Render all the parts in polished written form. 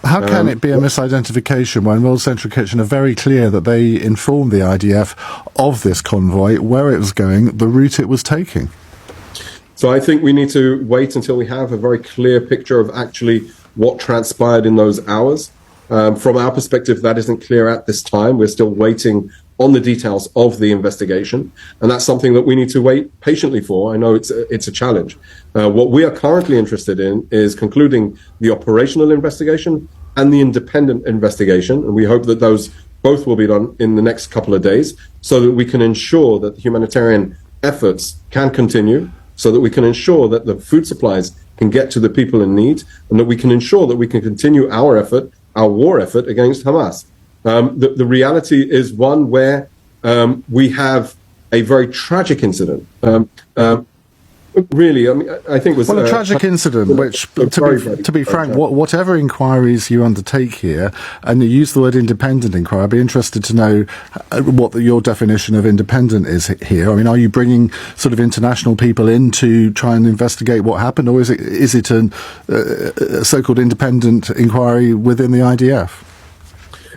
How can it be a misidentification when World Central Kitchen are very clear that they informed the IDF of this convoy, where it was going, the route it was taking? So I think we need to wait until we have a very clear picture of actually what transpired in those hours. From our perspective, that isn't clear at this time. We're still waiting on the details of the investigation, and that's something that we need to wait patiently for. I know it's a challenge. What we are currently interested in is concluding the operational investigation and the independent investigation, and we hope that those both will be done in the next couple of days so that we can ensure that the humanitarian efforts can continue, so that we can ensure that the food supplies can get to the people in need, and that we can ensure that we can continue our effort, our war effort against Hamas. The reality is one where we have a very tragic incident. Really, I mean, I think was a tragic incident. Which, to be frank, whatever inquiries you undertake here, and you use the word independent inquiry, I'd be interested to know what your definition of independent is here. I mean, are you bringing sort of international people in to try and investigate what happened, or is it a so-called independent inquiry within the IDF?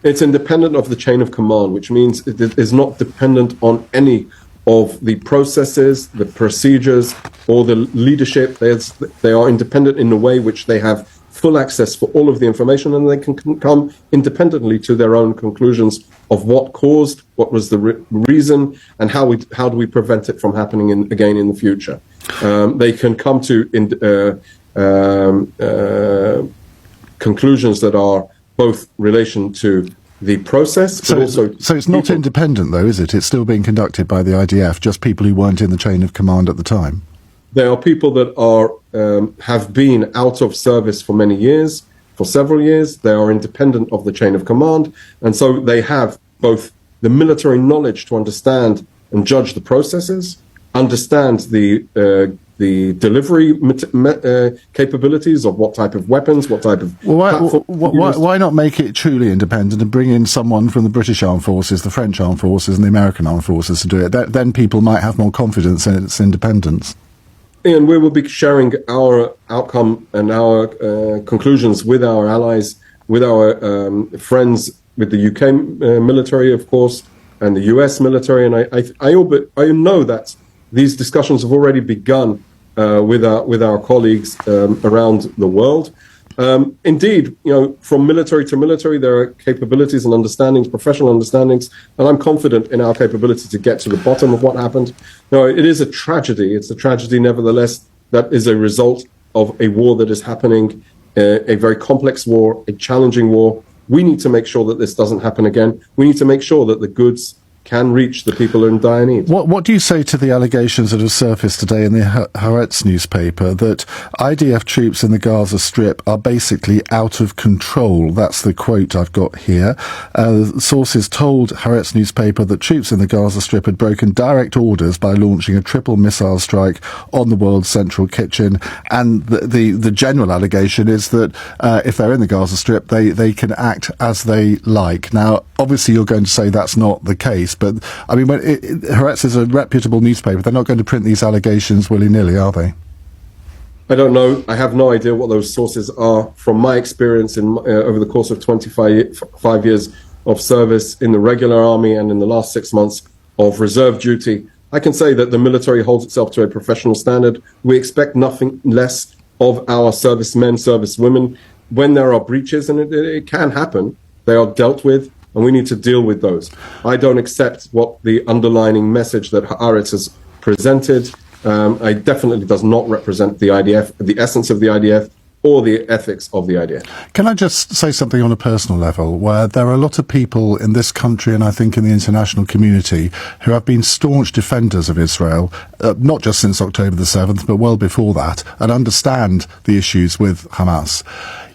It's independent of the chain of command, which means it is not dependent on any of the processes, the procedures, or the leadership. They are independent in a way which they have full access for all of the information, and they can come independently to their own conclusions of what caused, what was the reason, and how do we prevent it from happening again in the future. They can come to conclusions that are both relation to the process, but also... So it's not independent, though, is it? It's still being conducted by the IDF, just people who weren't in the chain of command at the time? There are people that have been out of service for many years, for several years. They are independent of the chain of command, and so they have both the military knowledge to understand and judge the processes, understand the delivery capabilities of what type of weapons, what type of... Why not make it truly independent and bring in someone from the British Armed Forces, the French Armed Forces and the American Armed Forces to do it? Then people might have more confidence in its independence. And we will be sharing our outcome and our conclusions with our allies, with our friends, with the UK military, of course, and the US military. And I know that these discussions have already begun with our colleagues around the world. Indeed, from military to military, there are capabilities and understandings, professional understandings, and I'm confident in our capability to get to the bottom of what happened. No, it is a tragedy. It's a tragedy, nevertheless, that is a result of a war that is happening, a very complex war, a challenging war. We need to make sure that this doesn't happen again. We need to make sure that the goods can reach the people in dire need. What do you say to the allegations that have surfaced today in the Haaretz newspaper that IDF troops in the Gaza Strip are basically out of control? That's the quote I've got here. Sources told Haaretz newspaper that troops in the Gaza Strip had broken direct orders by launching a triple missile strike on the World Central Kitchen, and the general allegation is that if they're in the Gaza Strip, they can act as they like. Now, obviously, you're going to say that's not the case. But, I mean, Haaretz is a reputable newspaper. They're not going to print these allegations willy-nilly, are they? I don't know. I have no idea what those sources are. From my experience over the course of 25 years of service in the regular army and in the last 6 months of reserve duty, I can say that the military holds itself to a professional standard. We expect nothing less of our servicemen, servicewomen. When there are breaches, and it can happen, they are dealt with, and we need to deal with those. I don't accept what the underlining message that Haaretz has presented. It definitely does not represent the IDF, the essence of the IDF, or the ethics of the IDF. Can I just say something on a personal level, where there are a lot of people in this country, and I think in the international community, who have been staunch defenders of Israel, not just since October the 7th, but well before that, and understand the issues with Hamas.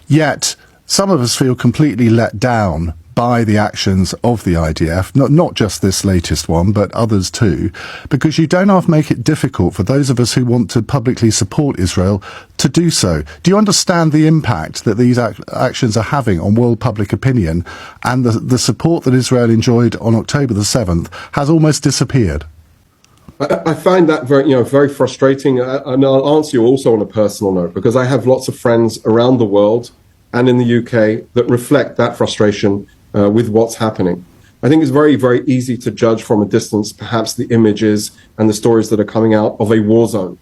Yet, some of us feel completely let down by the actions of the IDF, not just this latest one, but others too, because you don't half make it difficult for those of us who want to publicly support Israel to do so. Do you understand the impact that these actions are having on world public opinion, and the support that Israel enjoyed on October the 7th has almost disappeared? I find that very frustrating, and I'll answer you also on a personal note, because I have lots of friends around the world and in the UK that reflect that frustration with what's happening. I think it's very, very easy to judge from a distance, perhaps the images and the stories that are coming out of a war zone.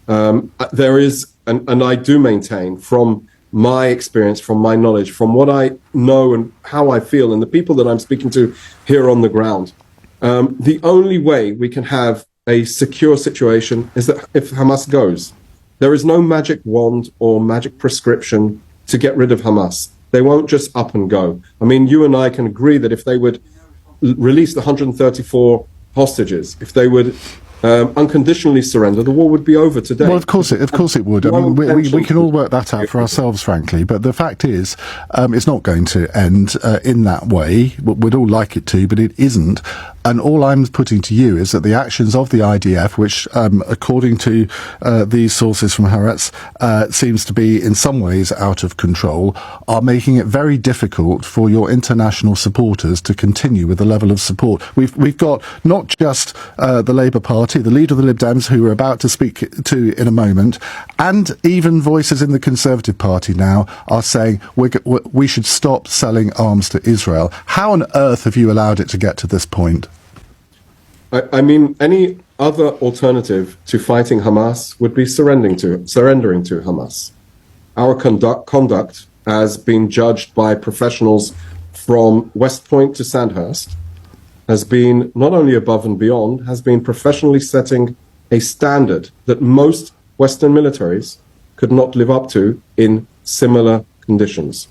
There is, and I do maintain from my experience, from my knowledge, from what I know and how I feel, and the people that I'm speaking to here on the ground, the only way we can have a secure situation is that if Hamas goes. There is no magic wand or magic prescription to get rid of Hamas. They won't just up and go. I mean, you and I can agree that if they would release the 134 hostages, if they would unconditionally surrender, the war would be over today. Well, of course it would. I mean, we can all work that out for ourselves, frankly. But the fact is, it's not going to end in that way. We'd all like it to, but it isn't. And all I'm putting to you is that the actions of the IDF, which, according to these sources from Haaretz, seems to be in some ways out of control, are making it very difficult for your international supporters to continue with the level of support. We've got not just the Labour Party, the leader of the Lib Dems, who we're about to speak to in a moment, and even voices in the Conservative Party now are saying we should stop selling arms to Israel. How on earth have you allowed it to get to this point? I mean, any other alternative to fighting Hamas would be surrendering to Hamas. Our conduct has been judged by professionals from West Point to Sandhurst, has been not only above and beyond, has been professionally setting a standard that most Western militaries could not live up to in similar conditions.